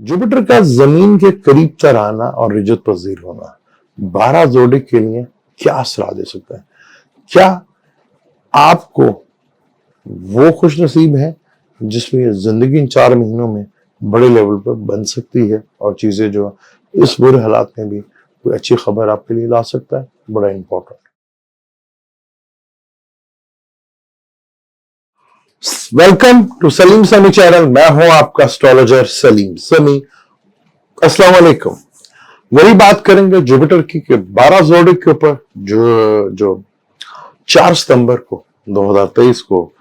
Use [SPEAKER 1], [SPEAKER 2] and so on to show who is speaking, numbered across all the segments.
[SPEAKER 1] Jupiter का जमीन के करीब तर आना और रिजत पजीर होना 12 जोड़े के लिए क्या सलाह दे सकता है? क्या आपको वो खुश नसीब है जिसमें ये जिंदगी इन 4 महीनों में बड़े लेवल पर बन सकती है और चीजें जो इस बुरे हालात में भी कोई अच्छी खबर आपके लिए ला सकता है? बड़ा इंपॉर्टेंट। वेलकम टू सलीम समी चैनल। मैं हूं आपका एस्ट्रोलॉजर सलीम समी। अस्सलाम वालेकुम। वही बात करेंगे जुपिटर की कि 12 जोड़े के ऊपर जो जो 4 सितंबर को 2023 को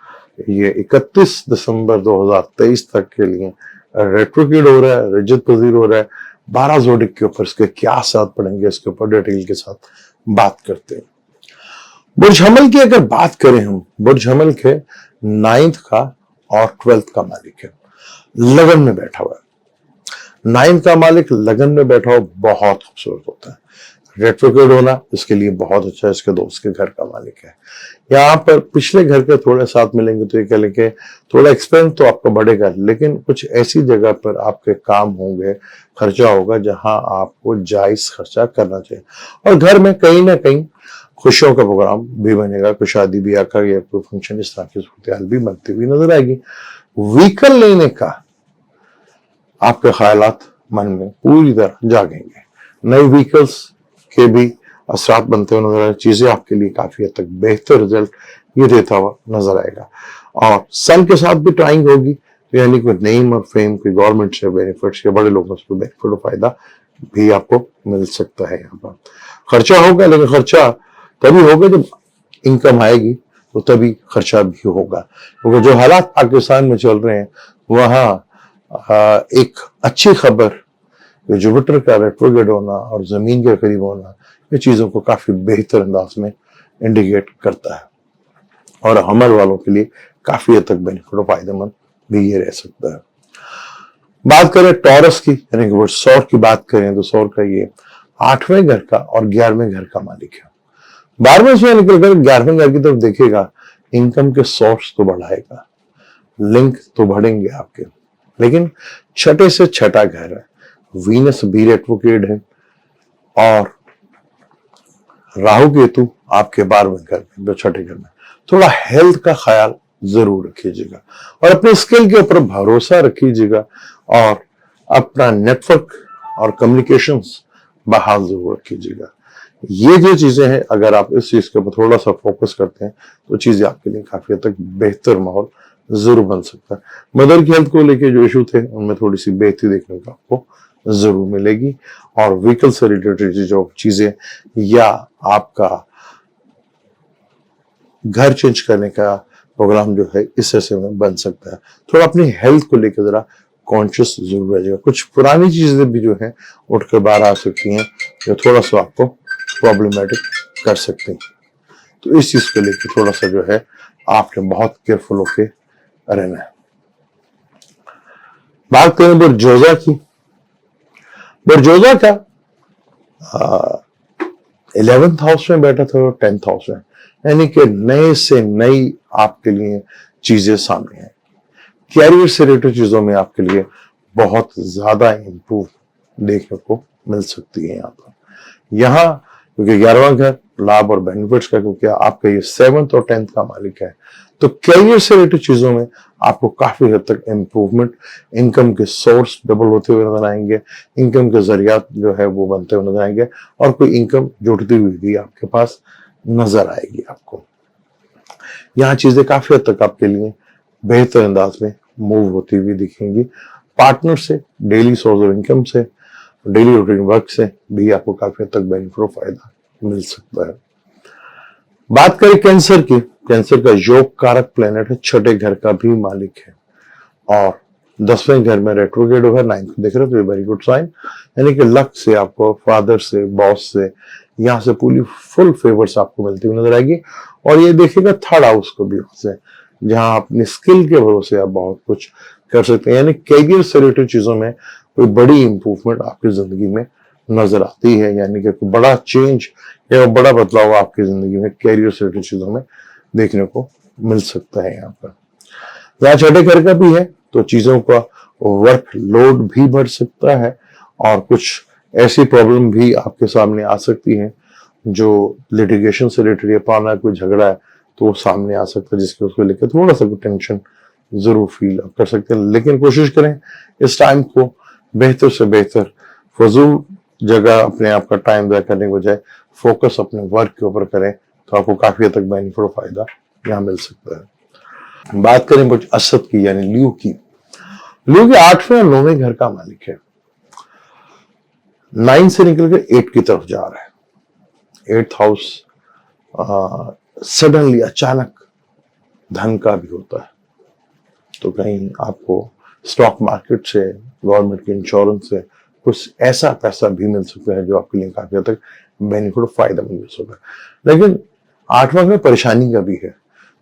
[SPEAKER 1] ये 31 दिसंबर 2023 तक के लिए रेट्रोग्रेड हो रहा है, रिजत पजीर हो रहा है। 12 जोड़े के ऊपर इसके क्या असर पड़ेंगे, इसके ऊपर डिटेल के साथ बात करते हैं। बुर्ज हमल की अगर बात करें हम, बुर्ज हमल के 9th का और 12th का मालिक है, लगन में बैठा हुआ है। 9th का मालिक लगन में बैठा हुआ बहुत खूबसूरत होता है। रेट्रोग्रेड होना इसके लिए बहुत अच्छा है। इसके दोस्त के घर का मालिक है। यहाँ पर पिछले घर के थोड़े साथ मिलेंगे तो ये कह लेंगे थोड़ा एक्सपेंस तो आपका बढ़ेगा, लेकिन कुछ ऐसी जगह पर आपके काम होंगे, खर्चा होगा जहां आपको जायज खर्चा करना चाहिए। और घर में कहीं ना कहीं खुशियों का प्रोग्राम भी बनेगा, कोई शादी ब्याह का या कोई फंक्शन, इस तरह की सूरत भी बनती हुई नजर आएगी। व्हीकल लेने का आपके ख्यालात मन में पूरी तरह जागेंगे। नए व्हीकल्स के भी असरात बनते हुए नजर आए। चीजें आपके लिए काफी हद तक बेहतर रिजल्ट ये देता हुआ नजर आएगा। और सन के साथ भी ट्राइंग होगी, यानी कोई नेम और फेम, कोई गवर्नमेंट से बेनिफिट्स या बड़े लोगों से बेनिफिट और फायदा भी आपको मिल सकता है। यहाँ पर खर्चा होगा, लेकिन खर्चा तभी होगा जब इनकम आएगी, तो तभी खर्चा भी होगा। क्योंकि जो हालात पाकिस्तान में चल रहे हैं वहाँ एक अच्छी खबर जुपिटर का रेट्रोग्रेड होना और जमीन के करीब होना ये चीजों को काफी बेहतर अंदाज में इंडिकेट करता है और हमल वालों के लिए काफी हद तक बेनिफिट और फायदेमंद भी ये रह सकता है। बात करें टॉरस की, यानी कि सौर की बात करें तो सौर का ये 8वें घर का और 11वें घर का मालिक है। 12वें से निकलकर 11वें घर की तरफ देखेगा, इनकम के सोर्स तो बढ़ाएगा, लिंक तो बढ़ेंगे आपके, लेकिन छठे से छठा घर है, वीनस भी रेट्रोग्रेड है और राहु केतु आपके 12वें घर में, जो छठे घर में। थोड़ा हेल्थ का ख्याल जरूर रखिएगा और अपने स्किल के ऊपर भरोसा रखिएगा और अपना नेटवर्क और कम्युनिकेशंस बहाल जरूर रखिएगा। ये जो चीजें हैं, अगर आप इस चीज के ऊपर थोड़ा सा फोकस करते हैं तो चीजें आपके लिए काफी हद तक बेहतर माहौल जरूर बन सकता है। मदर की हेल्थ को लेके जो इशू थे उनमें थोड़ी सी बेहतरी देखने को आपको जरूर मिलेगी और व्हीकल से रिलेटेड जो चीजें या आपका घर चेंज करने का प्रोग्राम जो है इस हिस्से में बन सकता है। थोड़ा अपनी हेल्थ को लेकर जरा कॉन्शियस जरूर रहिएगा। कुछ पुरानी चीजें भी जो है उठकर बाहर आ सकती हैं जो थोड़ा सा आपको प्रॉब्लमेटिक कर सकते हैं, तो इस चीज को लेकर थोड़ा सा जो है आपने बहुत केयरफुल होके रहना है। बात करें बुर्जोजा की, बुर्जोजा का 11th हाउस में बैठा था और 10th हाउस में, यानी कि नए से नई आपके लिए चीजें सामने हैं। कैरियर से रिलेटेड चीजों में आपके लिए बहुत ज्यादा इंप्रूव देखने को मिल सकती है। यहाँ क्योंकि 11वां घर लाभ और बेनिफिट्स का, क्योंकि आपका ये 7th और 10th का मालिक है, तो कैरियर से रिलेटेड चीजों में आपको काफी हद तक इंप्रूवमेंट, इनकम के सोर्स डबल होते हुए नजर आएंगे, इनकम के जरिया जो है वो बनते हुए नजर आएंगे और कोई इनकम जुड़ती हुई भी आपके पास नजर आएगी। आपको यहाँ चीजें काफी हद तक आपके लिए बेहतर अंदाज में मूव होती हुई दिखेंगी। पार्टनर से, डेली सोर्स ऑफ इनकम से, डेली रूटीन वर्क से भी आपको काफी हद तक बेनिफिट और फायदा मिल सकता है। बात करें कैंसर की, कैंसर का योग कारक प्लेनेट है, छठे घर का भी मालिक है और 10वें घर में रेट्रोग्रेड होगा। 9th को देख रहे हो तो वेरी गुड साइन, यानी कि लक से, आपको फादर से, बॉस से, यहाँ से पूरी फुल फेवर्स आपको मिलती हुई नजर आएगी। और ये देखिएगा 3rd हाउस को भी से, जहां अपने स्किल के भरोसे आप बहुत कुछ कर सकते हैं, यानी कैरियर से रिलेटेड चीजों में कोई बड़ी इंप्रूवमेंट आपकी जिंदगी में नजर आती है, यानी कि कोई बड़ा चेंज या बड़ा बदलाव आपकी जिंदगी में कैरियर से रिलेटेड चीजों में देखने को मिल सकता है। यहाँ पर यहाँ छठे घर का भी है तो चीजों का वर्क लोड भी बढ़ सकता है और कुछ ऐसी प्रॉब्लम भी आपके सामने आ सकती है जो लिटिगेशन से रिलेटेड या पुराना कोई झगड़ा है तो वो सामने आ सकता है, जिसके उसको लेकर थोड़ा सा टेंशन जरूर फील कर सकते हैं। लेकिन कोशिश करें इस टाइम को बेहतर से बेहतर, फजूल जगह अपने आप का टाइम व्यय करने के बजाय फोकस अपने वर्क के ऊपर करें तो आपको काफी हद तक बेनिफिट और फायदा यहाँ मिल सकता है। बात करें कुछ असद की यानी ल्यू की। ल्यू के 8वें और 9वें घर का मालिक है, 9 से निकलकर 8 की तरफ जा रहा है। 8th हाउस सडनली अचानक धन का भी होता है, तो कहीं आपको स्टॉक मार्केट से, गवर्नमेंट के इंश्योरेंस से कुछ ऐसा पैसा भी मिल सकता है जो आपके लिए काफी हद तक बेनिफिट और फायदा मिल सकता है। लेकिन 8वां में परेशानी का भी है,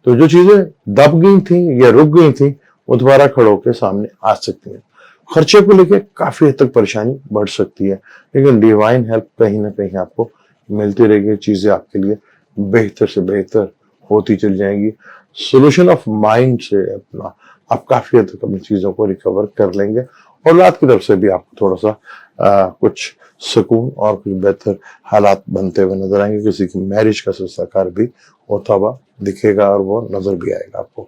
[SPEAKER 1] तो जो चीजें दब गई थी या रुक गई थी वो दोबारा खड़े होकर सामने आ सकती हैं। खर्चे को लेकर काफी हद तक परेशानी बढ़ सकती है, लेकिन डिवाइन हेल्प कहीं ना कहीं आपको मिलती रहेगी, चीजें आपके लिए बेहतर से बेहतर होती चली जाएंगी। सोल्यूशन ऑफ माइंड से अपना आप काफी हद तक अपनी चीजों को रिकवर कर लेंगे और औलाद की तरफ से भी आपको थोड़ा सा कुछ सुकून और कुछ बेहतर हालात बनते हुए नजर आएंगे। किसी की मैरिज का साकार भी होता हुआ दिखेगा और वो नजर भी आएगा आपको।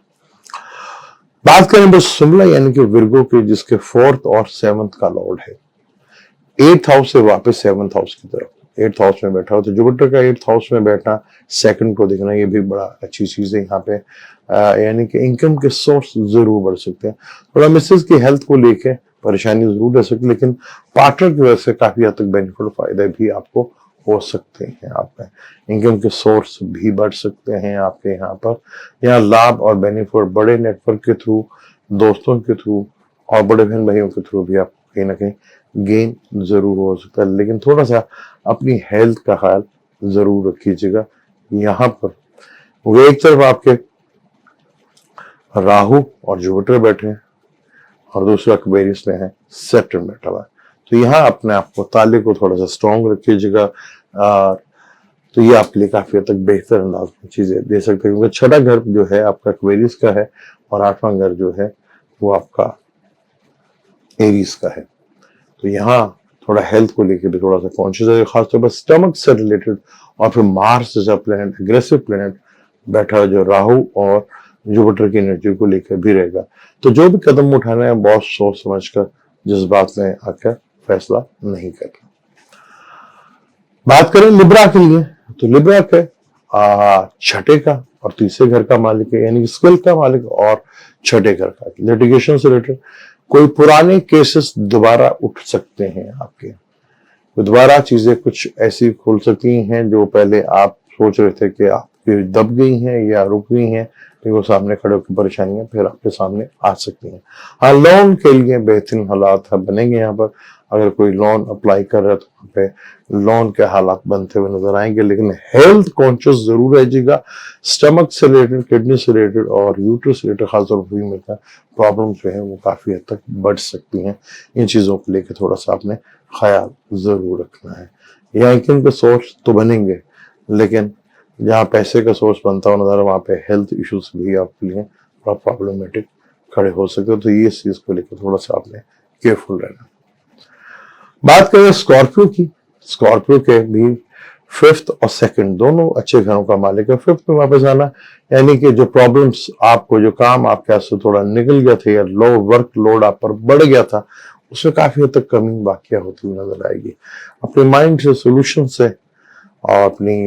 [SPEAKER 1] बात करें बस शिमला यानी कि विर्गो के, जिसके 4th और 7th का लॉर्ड है, 8th हाउस से वापस 7th हाउस की तरफ 8th हाउस में बैठा हो, तो जुपिटर का 8th हाउस में बैठना, सेकंड को देखना, ये भी बड़ा अच्छी चीज है यहाँ पे। यानी कि इनकम के सोर्स जरूर बढ़ सकते हैं। थोड़ा मिसेज की हेल्थ को लेके परेशानी जरूर रह सकती है, लेकिन पार्टनर की वजह से काफी हद तक बेनिफिट और फायदे भी आपको हो सकते हैं। आप इनकम के सोर्स भी बढ़ सकते हैं आपके यहाँ पर। यहाँ लाभ और बेनिफिट बड़े नेटवर्क के थ्रू, दोस्तों के थ्रू और बड़े बहन भाइयों के थ्रू भी आप कहीं ना कहीं गेन जरूर हो सकता है, लेकिन थोड़ा सा अपनी हेल्थ का ख्याल जरूर रखिएगा। यहाँ पर वो एक तरफ आपके राहु और जुपिटर बैठे हैं और दूसरा एक्वेरियस में है सैटर्न बैठा हुआ है, तो यहाँ अपने आप को ताले को थोड़ा सा स्ट्रॉन्ग रखिएगा। तो ये आपके लिए काफी हद तक बेहतर अंदाज में चीजें दे सकते हैं, क्योंकि 6ठा घर जो है आपका एक्वेरियस का है और 8वां घर जो है वो आपका एरीज का है। तो यहाँ थोड़ा हेल्थ को लेकर भी थोड़ा सा कॉन्शियस है, खासतौर पर स्टमक से रिलेटेड। और फिर मार्स जैसा प्लेनेट, अग्रेसिव प्लेनेट बैठा है जो राहु और जुपिटर की एनर्जी को लेकर भी रहेगा। तो जो भी कदम उठाना है बहुत सोच समझ कर, जिस बात में आकर फैसला नहीं करना। बात करें लिब्रा के लिए, तो लिब्रा के 6ठे का और 3रे घर का मालिक है, यानी स्किल का मालिक और 6ठे घर का। लिटिगेशन से रिलेटेड कोई पुराने केसेस दोबारा उठ सकते हैं आपके, तो दोबारा चीजें कुछ ऐसी खुल सकती हैं जो पहले आप सोच रहे थे कि आपकी दब गई हैं या रुक गई हैं, तो वो सामने खड़े होकर परेशानियां फिर आपके सामने आ सकती हैं। हाँ, लोन के लिए बेहतरीन हालात बनेंगे यहाँ पर। अगर कोई लोन अप्लाई कर रहा है तो वहाँ पे लोन के हालात बनते हुए नजर आएंगे, लेकिन हेल्थ कॉन्शियस जरूर रहिएगा। स्टमक से रिलेटेड, किडनी से रिलेटेड और यूट्रस से रिलेटेड खासतौर पर फीमेल का प्रॉब्लम जो है वो काफी हद तक बढ़ सकती हैं। इन चीजों को लेकर थोड़ा सा आपने ख्याल जरूर रखना है। यहाँ इनकम के सोर्स तो बनेंगे, लेकिन जहाँ पैसे का सोर्स बनता हो नजर, वहाँ पे हेल्थ इश्यूज भी आपके लिए प्रॉब्लमेटिक खड़े हो सकते हैं। तो ये चीज को लेकर थोड़ा सा आपने केयरफुल रहना। बात करें स्कॉर्पियो की, स्कॉर्पियो के भी 5th और 2nd दोनों अच्छे घरों का मालिक है। 5th में वापस आना, यानी कि जो प्रॉब्लम्स आपको, जो काम आपके हाथ से थोड़ा निकल गया था या लो वर्क लोड आप पर बढ़ गया था, उसमें काफी हद तक कमी वाकया होती हुई नजर आएगी। अपने माइंड से, सोल्यूशन से और अपनी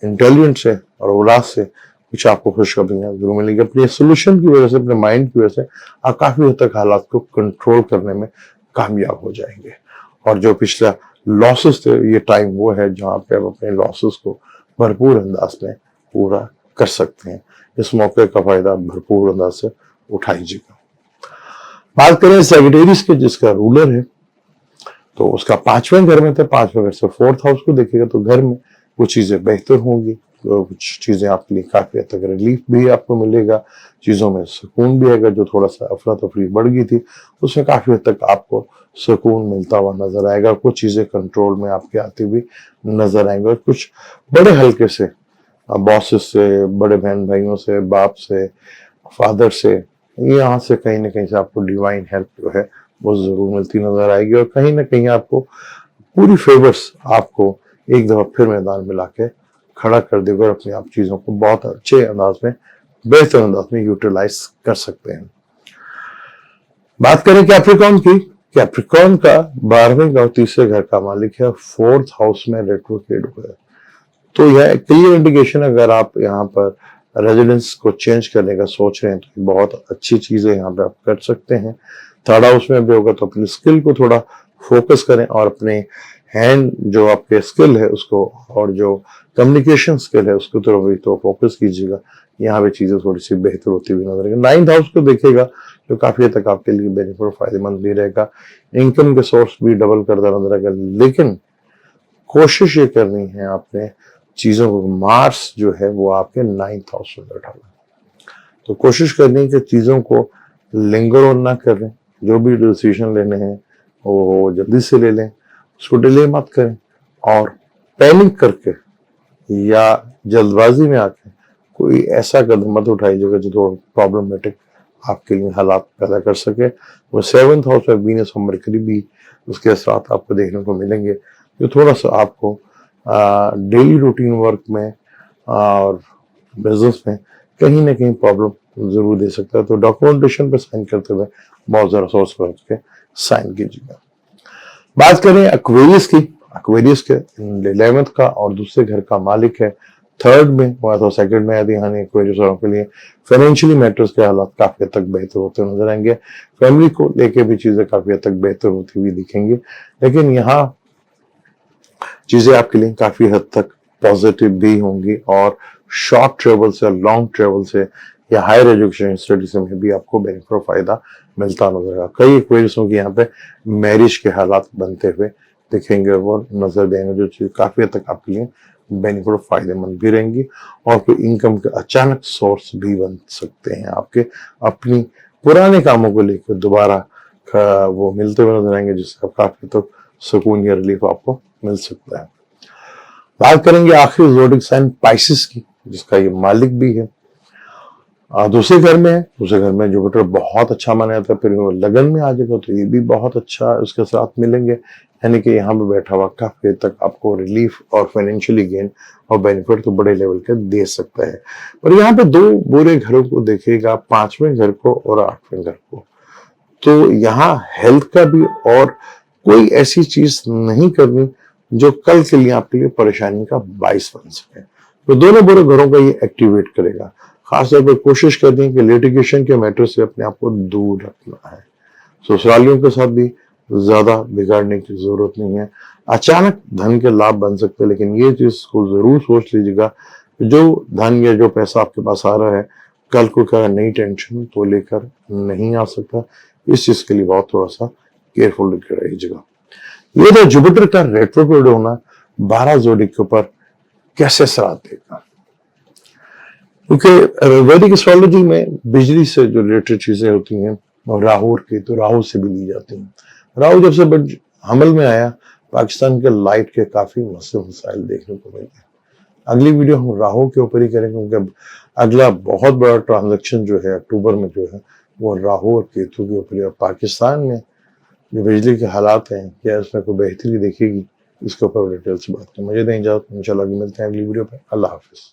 [SPEAKER 1] इंटेलिजेंस से और औलाद से कुछ आपको खुशखबरियां जरूर मिलेंगी। अपने सोल्यूशन की वजह से, अपने माइंड की वजह से आप काफी हद तक हालात को कंट्रोल करने में कामयाब हो जाएंगे। और जो पिछला लॉसेस थे, ये टाइम वो है जहां पे आप अपने लॉसेस को भरपूर अंदाज में पूरा कर सकते हैं। इस मौके का फायदा भरपूर अंदाज से उठाइएगा। बात करें सेक्रेटरीज के, जिसका रूलर है, तो उसका 5वें घर में था। 5वें घर से 4th हाउस को देखेगा तो घर में कुछ चीजें बेहतर होंगी, तो कुछ चीजें आपके लिए काफी हद तक रिलीफ भी आपको मिलेगा, चीजों में सुकून भी आएगा। जो थोड़ा सा अफरा तफरी बढ़ गई थी उसमें काफी हद तक आपको सुकून मिलता हुआ नजर आएगा। कुछ चीजें कंट्रोल में आपके आती हुई नजर आएंगे और कुछ बड़े हल्के से बॉसेस से, बड़े बहन भाइयों से, बाप से, फादर से यहाँ से कहीं ना कहीं से आपको डिवाइन हेल्प जो है वो जरूर मिलती नजर आएगी और कहीं ना कहीं आपको पूरी फेवर्स आपको एक दफा फिर मैदान में लाके खड़ा कर देगा और अपने आप चीजों को बहुत अच्छे अंदाज में, बेहतर अंदाज में यूटिलाइज कर सकते हैं। बात करें कैप्रिकॉर्न की, कैप्रिकॉर्न का 12वें और तीसरे घर का मालिक है, 4th हाउस में रेट्रोग्रेड हुआ है। तो यह क्लियर इंडिकेशन, अगर आप यहाँ पर रेजिडेंस को चेंज करने का सोच रहे हैं तो बहुत अच्छी चीज है, यहाँ पे आप कर सकते हैं। 3rd हाउस में भी होगा तो अपनी स्किल को थोड़ा फोकस करें और अपने हैंड जो आपके स्किल है उसको और जो कम्युनिकेशन स्किल है उसको तो फोकस कीजिएगा। यहाँ पे चीजें थोड़ी सी बेहतर होती हुई नजर आएगी। 9th हाउस को देखिएगा जो काफी हद तक आपके लिए बेनिफिट और फायदेमंद भी रहेगा। इनकम के सोर्स भी डबल करता नजर आएगा, लेकिन कोशिश ये करनी है आपने चीजों को, मार्स जो है वो आपके 9th हाउस में बैठा हुआ है, तो कोशिश करनी है कि चीजों को लिंगर ऑन ना करें। जो भी डिसीजन लेने हैं वो जल्दी से ले लें, उसको डिले मत करें और पैनिक करके या जल्दबाजी में आके कोई ऐसा कदम मत उठाइएगा जो थोड़ा प्रॉब्लमेटिक आपके लिए हालात पैदा कर सके। वो 7th हाउस में वीनस और मरकरी भी उसके असरात आपको देखने को मिलेंगे जो थोड़ा सा आपको डेली रूटीन वर्क में और बिजनेस में कहीं ना कहीं प्रॉब्लम जरूर दे सकता है। तो डॉक्यूमेंटेशन पे साइन करते हुए बहुत ज्यादा सोच समझ के साइन कीजिएगा। बात करें एक्वेरियस की, एक्वेरियस के 11th का और दूसरे घर का मालिक है, 3rd में हुआ तो 2nd में आती है। एक्वेरियस वालों के लिए फाइनेंशियली मैटर्स के हालात काफी हद तक बेहतर होते नजर आएंगे। फैमिली को लेके भी चीजें काफी हद तक बेहतर होती हुई दिखेंगी, लेकिन यहाँ चीजें आपके लिए काफी हद तक पॉजिटिव भी होंगी और शॉर्ट ट्रेवल से, लॉन्ग ट्रेवल से या हायर एजुकेशन स्टडी से में भी आपको बेनिफिट और फायदा मिलता नजर आएगा। कई इक्वेशनों की यहाँ पे मैरिज के हालात बनते हुए दिखेंगे, वो नजर देंगे, जो चीज काफी हद तक आपके लिए बेनिफिट और फायदेमंद भी रहेंगी और कोई इनकम के अचानक सोर्स भी बन सकते हैं आपके, अपनी पुराने कामों को लेकर दोबारा वो मिलते हुए नजर आएंगे, जिससे काफी तो सुकून या रिलीफ आपको मिल सकता है। बात करेंगे आखिरी ज़ोडिक साइन पाइसेस की, जिसका ये मालिक भी है, दूसरे घर में है। दूसरे घर में जुपिटर बहुत अच्छा माना जाता है, फिर वो लगन में आ जाएगा तो ये भी बहुत अच्छा उसके साथ मिलेंगे। यानी कि यहाँ पे बैठा हुआ काफी हद तक आपको रिलीफ और फाइनेंशियली गेन और बेनिफिट तो बड़े लेवल के दे सकता है। पर यहाँ पे 2 बुरे घरों को देखिएगा, 5वें घर को और 8वें घर को। तो यहाँ हेल्थ का भी और कोई ऐसी चीज नहीं करनी जो कल के लिए आपके लिए परेशानी का बाइस बन सके। तो दोनों बुरे घरों का ये एक्टिवेट करेगा। खासतौर पर कोशिश करनी है कि लिटिगेशन के मैटर से अपने आप को दूर रखना है। ससुरालियों के साथ भी ज्यादा बिगाड़ने की जरूरत नहीं है। अचानक धन के लाभ बन सकते हैं, लेकिन ये चीज को जरूर सोच लीजिएगा, जो धन या जो पैसा आपके पास आ रहा है कल को क्या नई टेंशन तो लेकर नहीं आ सकता। इस चीज के लिए बहुत थोड़ा सा केयरफुल रहिएगा। ये तो जुपिटर का रेट्रोग्रेड होना 12 जोड़ी के ऊपर कैसे असर देगा, क्योंकि वैदिक एस्ट्रोलॉजी में बिजली से जो रिलेटेड चीजें होती हैं और राहु के, तो राहु से भी ली जाती हैं। राहु जब से हमल में आया, पाकिस्तान के लाइट के काफी मसाइल देखने को मिले। अगली वीडियो हम राहु के ऊपर ही करेंगे, क्योंकि अगला बहुत बड़ा ट्रांजैक्शन जो है अक्टूबर में जो है वो राहु और केतु के ऊपर। और पाकिस्तान में जो बिजली के हालात हैं, क्या इसमें कोई बेहतरी देखेगी, इसके ऊपर डिटेल से बात करें। मुझे दें इजाजत, इंशाल्लाह मिलते हैं अगली वीडियो पे। अल्लाह हाफिज।